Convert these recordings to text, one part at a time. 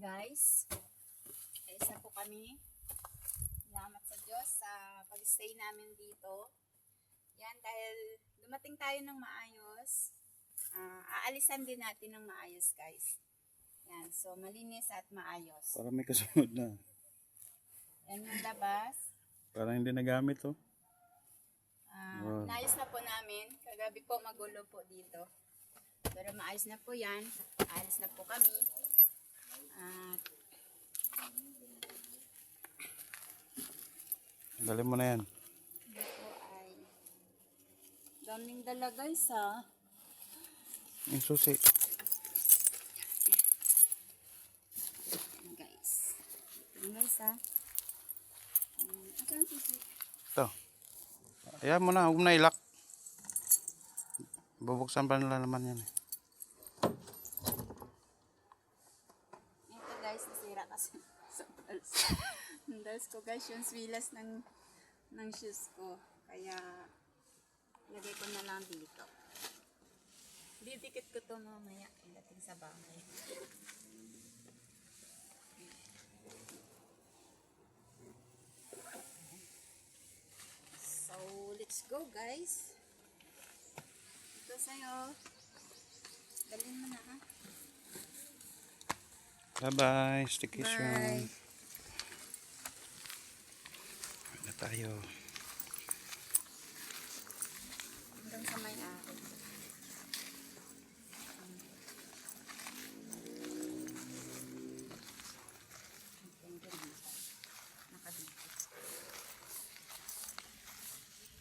guys. Ayos na po kami. Salamat sa Diyos sa pag-stay namin dito. Yan, dahil dumating tayo ng maayos. Aalisan din natin ng maayos, guys. Yan, so malinis at maayos. Para may kasunod na. Yan yung labas. Parang hindi nagamit oh. Wow. Naayos na po namin. Kagabi po magulo po dito. Pero maayos na po yan. Aalis na po kami. At Dali mo na yan. ito po ay daming dala guys ha. Yung susi. Yan guys. Yan guys ha. Asan sisi? Ito. Ayan mo na. Huwag mo na ilak. Bubuksan pa nila naman yan eh. Ito guys, nasira kasi sa dals. Ang dals ko guys, yung swilas ng shoes ko. Kaya, lagay ko na lang dito. Didikit ko to mamaya dating sa bahay. So, let's go guys. Ito sa'yo. Dalhin mo na ha. Bye-bye. Staycation. Bye. Uwi na tayo. Hanggang sa may-ari.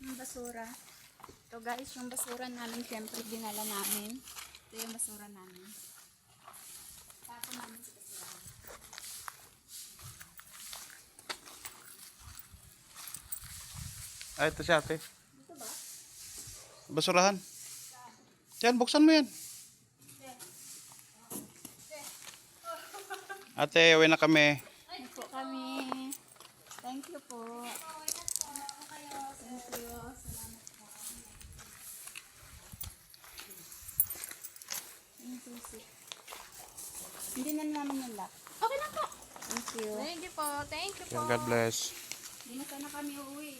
Yung basura. Ito guys, yung basura namin, syempre dinala namin. Ito yung basura namin. Tapos namin sa basura. Ay, ito si ate. Ito ba? Basurahan. Yan, buksan mo yan. Ate, uwi na kami. Ay po kami. Thank you po. Thank you. Salamat po. Thank you, sis. Hindi na namin yung lock. Okay lang po. Thank you. Thank you po. Thank you po. God bless. Hindi na sana kami uuwi.